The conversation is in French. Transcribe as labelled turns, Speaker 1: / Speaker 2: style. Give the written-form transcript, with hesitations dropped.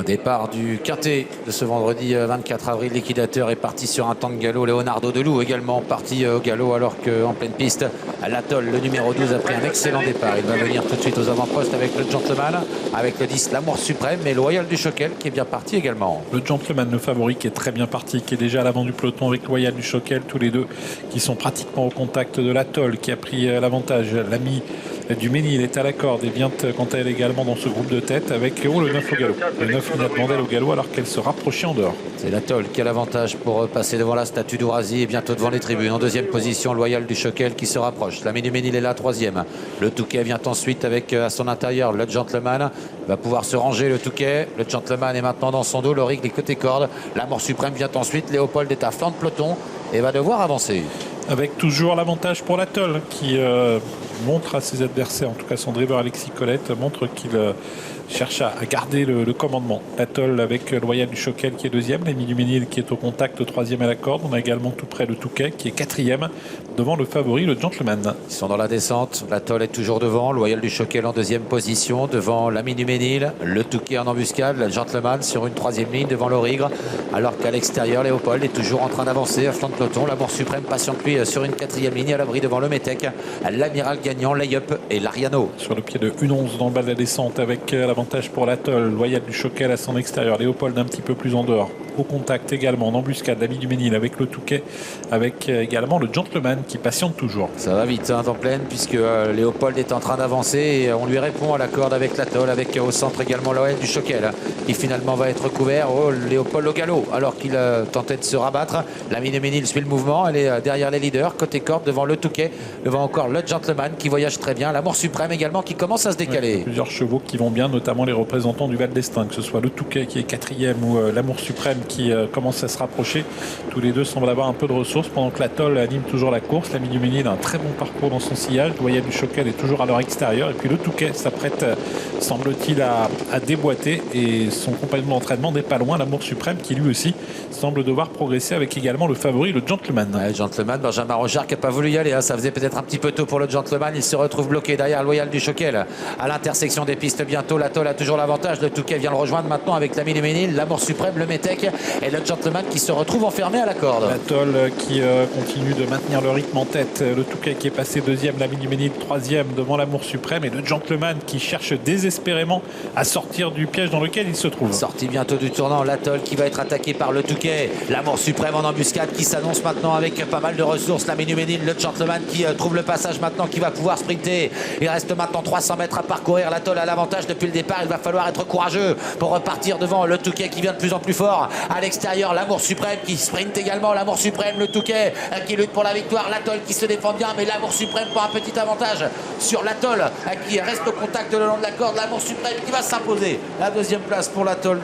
Speaker 1: Départ du quintet de ce vendredi 24 avril. Liquidateur est parti sur un temps de galop. Leonardo Delou également parti au galop, alors qu'en pleine piste, l'Atoll, le numéro 12, a pris un excellent départ. Il va venir tout de suite aux avant-postes avec le Gentleman, avec le 10 l'Amour Suprême, et le Loyal du Choquel qui est bien parti également.
Speaker 2: Le Gentleman, le favori, qui est très bien parti, qui est déjà à l'avant du peloton avec Loyal du Choquel, tous les deux qui sont pratiquement au contact de l'Atoll, qui a pris l'avantage. L'ami du Ménil est à la corde et vient quant à elle également dans ce groupe de tête avec le 9 au galop. Le 9 Mandel au galop alors qu'elle se rapprochait en dehors.
Speaker 1: C'est l'Atoll qui a l'avantage pour passer devant la statue d'Ourasi et bientôt devant les tribunes. En deuxième position, Loyal du Choquel qui se rapproche. L'ami du Ménil est là, troisième. Le Touquet vient ensuite avec à son intérieur le Gentleman. Va pouvoir se ranger le Touquet. Le Gentleman est maintenant dans son dos. Loric, les côtés cordes. L'Amour Suprême vient ensuite. Léopold est à flanc de peloton et va devoir avancer.
Speaker 2: Avec toujours l'avantage pour l'Atoll qui montre à ses adversaires, en tout cas son driver Alexis Colette, montre qu'il cherche à garder le commandement. L'Atoll avec Loyal du Choquel qui est deuxième, l'ami du Ménil qui est au contact, troisième à la corde. On a également tout près le Touquet qui est quatrième devant le favori, le Gentleman.
Speaker 1: Ils sont dans la descente. L'Atoll est toujours devant. Loyal du Choquel en deuxième position devant l'ami du Ménil. Le Touquet en embuscade. Le Gentleman sur une troisième ligne devant l'Aurigre. Alors qu'à l'extérieur, Léopold est toujours en train d'avancer à flanc de peloton. L'Amour Suprême patiente lui sur une quatrième ligne à l'abri devant le Métec, l'Amiral Gagnant, Layup et l'Ariano.
Speaker 2: Sur le pied de 1-11 dans le bas de la descente avec l'avantage pour l'Atoll. Loyal du Choquel à son extérieur. Léopold un petit peu plus en dehors. Au contact également en embuscade, l'ami du Ménil avec le Touquet, avec également le Gentleman qui patiente toujours.
Speaker 1: Ça va vite en pleine puisque Léopold est en train d'avancer et on lui répond à la corde avec l'Atoll, avec au centre également Loyal du Choquel qui finalement va être couvert. Oh, Léopold au galop alors qu'il tentait de se rabattre. L'ami du Ménil suit le mouvement, elle est derrière les leaders, côté corde devant le Touquet, devant encore le Gentleman qui voyage très bien, l'Amour Suprême également qui commence à se décaler.
Speaker 2: Ouais, plusieurs chevaux qui vont bien, notamment les représentants du Val d'Estaing, que ce soit le Touquet qui est quatrième ou l'Amour Suprême qui commence à se rapprocher. Tous les deux semblent avoir un peu de ressources pendant que l'Atoll anime toujours la course. L'ami du Ménil a un très bon parcours dans son sillage. Loyal du Choquel est toujours à leur extérieur et puis le Touquet s'apprête, semble-t-il, à déboîter et son compagnon d'entraînement n'est pas loin, l'Amour Suprême qui lui aussi semble devoir progresser avec également le favori, le Gentleman.
Speaker 1: Ouais, le Gentleman, Benjamin Rochard qui n'a pas voulu y aller, hein. Ça faisait peut-être un petit peu tôt pour le Gentleman. Il se retrouve bloqué derrière Loyal du Choquel à l'intersection des pistes bientôt. L'Atoll a toujours l'avantage. Le Touquet vient le rejoindre maintenant avec l'ami du Ménil, l'Amour Suprême, le Métec et le Gentleman qui se retrouve enfermé à la corde.
Speaker 2: L'Atoll qui continue de maintenir le rythme en tête. Le Touquet qui est passé deuxième, l'ami du Ménil troisième devant l'Amour Suprême et le Gentleman qui cherche désespérément à sortir du piège dans lequel il se trouve.
Speaker 1: Sortie bientôt du tournant, l'Atoll qui va être attaqué par le Touquet, l'Amour Suprême en embuscade qui s'annonce maintenant avec pas mal de ressources. L'ami du Ménil, le Gentleman qui trouve le passage maintenant, qui va pouvoir sprinter. Il reste maintenant 300 mètres à parcourir. L'Atoll a l'avantage depuis le départ. Il va falloir être courageux pour repartir devant le Touquet qui vient de plus en plus fort. À l'extérieur, l'Amour Suprême qui sprint également. L'Amour Suprême, le Touquet qui lutte pour la victoire. L'Atoll qui se défend bien, mais l'Amour Suprême prend un petit avantage sur l'Atoll qui reste au contact le long de la corde. L'Amour Suprême qui va s'imposer. La deuxième place pour l'Atoll.